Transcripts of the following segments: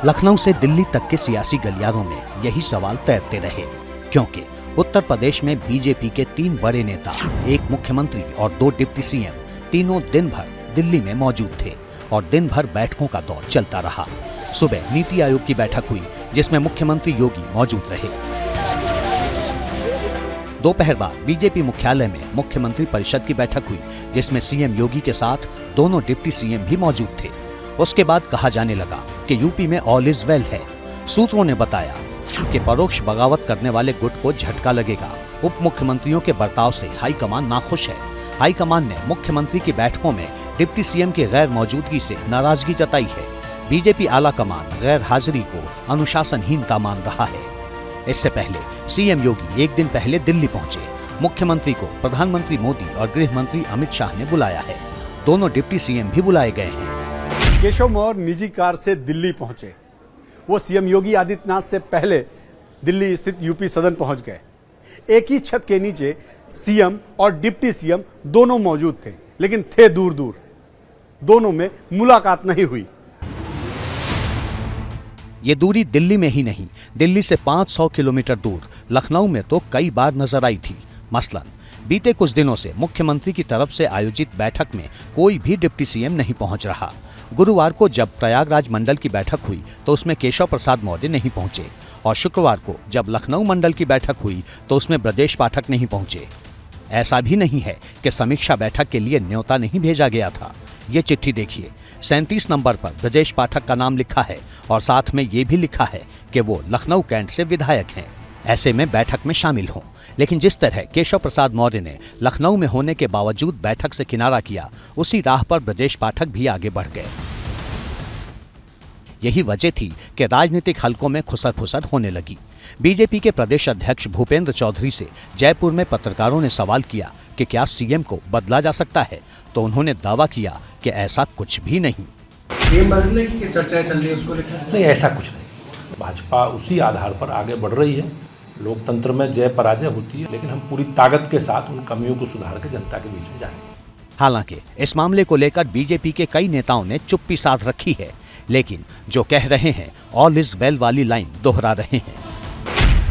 लखनऊ से दिल्ली तक के सियासी गलियारों में यही सवाल तैरते रहे, क्योंकि उत्तर प्रदेश में बीजेपी के 3 बड़े नेता, एक मुख्यमंत्री और 2 डिप्टी सीएम तीनों दिन भर दिल्ली में मौजूद थे और दिन भर बैठकों का दौर चलता रहा। सुबह नीति आयोग की बैठक हुई जिसमें मुख्यमंत्री योगी मौजूद रहे। दोपहर बाद बीजेपी मुख्यालय में मुख्यमंत्री परिषद की बैठक हुई जिसमें सीएम योगी के साथ दोनों डिप्टी सीएम भी मौजूद थे। उसके बाद कहा जाने लगा कि यूपी में ऑल इज वेल है। सूत्रों ने बताया कि परोक्ष बगावत करने वाले गुट को झटका लगेगा। उप मुख्यमंत्रियों के बर्ताव से हाईकमान नाखुश है। हाईकमान ने मुख्यमंत्री की बैठकों में डिप्टी सीएम की गैर मौजूदगी से नाराजगी जताई है। बीजेपी आला कमान गैर हाजिरी को अनुशासनहीनता मान रहा है। इससे पहले सीएम योगी एक दिन पहले दिल्ली पहुंचे। मुख्यमंत्री को प्रधानमंत्री मोदी और गृह मंत्री अमित शाह ने बुलाया है। दोनों डिप्टी सीएम भी बुलाए गए हैं। केशव मौर्य निजी कार से दिल्ली पहुंचे। वो सीएम योगी आदित्यनाथ से पहले दिल्ली स्थित यूपी सदन पहुंच गए। एक ही छत के नीचे सीएम और डिप्टी सीएम दोनों मौजूद थे, लेकिन थे दूर दूर। दोनों में मुलाकात नहीं हुई। ये दूरी दिल्ली में ही नहीं, दिल्ली से 500 किलोमीटर दूर लखनऊ में तो कई बार नजर आई थी। मसलन बीते कुछ दिनों से मुख्यमंत्री की तरफ से आयोजित बैठक में कोई भी डिप्टी सीएम नहीं पहुंच रहा। गुरुवार को जब प्रयागराज मंडल की बैठक हुई तो उसमें केशव प्रसाद मौर्य नहीं पहुंचे और शुक्रवार को जब लखनऊ मंडल की बैठक हुई तो उसमें ब्रजेश पाठक नहीं पहुंचे। ऐसा भी नहीं है कि समीक्षा बैठक के लिए न्योता नहीं भेजा गया था। ये चिट्ठी देखिए, 37 नंबर पर ब्रजेश पाठक का नाम लिखा है और साथ में ये भी लिखा है कि वो लखनऊ कैंट से विधायक हैं, ऐसे में बैठक में शामिल हों। लेकिन जिस तरह केशव प्रसाद मौर्य ने लखनऊ में होने के बावजूद बैठक से किनारा किया, उसी राह पर ब्रजेश पाठक भी आगे बढ़ गए। यही वजह थी कि राजनीतिक हलकों में खुसर फुसर होने लगी। बीजेपी के प्रदेश अध्यक्ष भूपेंद्र चौधरी से जयपुर में पत्रकारों ने सवाल किया कि क्या सीएम को बदला जा सकता है, तो उन्होंने दावा किया कि ऐसा कुछ भी नहीं। सीएम बदलने की चर्चाएं चल रही है, उसको लेकर नहीं, ऐसा कुछ नहीं। भाजपा उसी आधार पर आगे बढ़ रही है। लोकतंत्र में जय पराजय होती है, लेकिन हम पूरी ताकत के साथ उन कमियों को सुधार के जनता के बीच में जाएंगे। हालांकि इस मामले को लेकर बीजेपी के कई नेताओं ने चुप्पी साध रखी है, लेकिन जो कह रहे हैं ऑल इज वेल वाली लाइन दोहरा रहे हैं।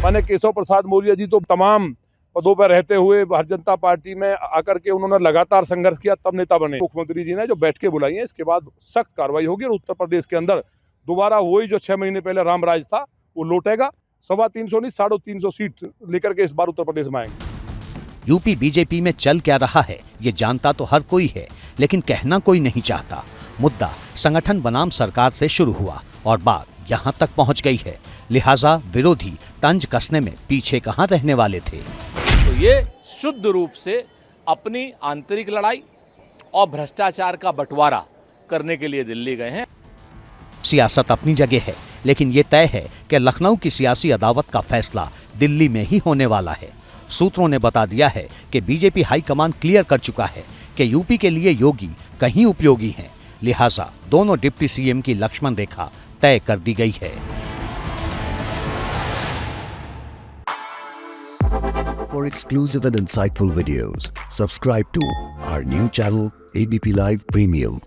माने केशव प्रसाद मौर्य जी तो तमाम पदों पर रहते हुए भारतीय जनता पार्टी में आकर के उन्होंने लगातार संघर्ष किया, तब नेता बने। मुख्यमंत्री जी ने जो बैठकें बुलाई हैं, इसके बाद सख्त कार्रवाई होगी और उत्तर प्रदेश के अंदर दोबारा वही जो 6 महीने पहले रामराज था वो लौटेगा। 350 नहीं 350 सीट लेकर के इस बार उत्तर प्रदेश में आएंगे। यूपी बीजेपी में चल क्या रहा है ये जानता तो हर कोई है, लेकिन कहना कोई नहीं चाहता। मुद्दा संगठन बनाम सरकार से शुरू हुआ और बात यहाँ तक पहुँच गई है, लिहाजा विरोधी तंज कसने में पीछे कहाँ रहने वाले थे। तो ये शुद्ध रूप से अपनी आंतरिक लड़ाई और भ्रष्टाचार का बंटवारा करने के लिए दिल्ली गए हैं। सियासत अपनी जगह है, लेकिन ये तय है कि लखनऊ की सियासी अदावत का फैसला दिल्ली में ही होने वाला है। सूत्रों ने बता दिया है कि बीजेपी हाईकमान क्लियर कर चुका है कि यूपी के लिए योगी कहीं उपयोगी हैं, लिहाजा दोनों डिप्टी सीएम की लक्ष्मण रेखा तय कर दी गई है। For exclusive and insightful videos, subscribe to our new channel ABP Live Premium.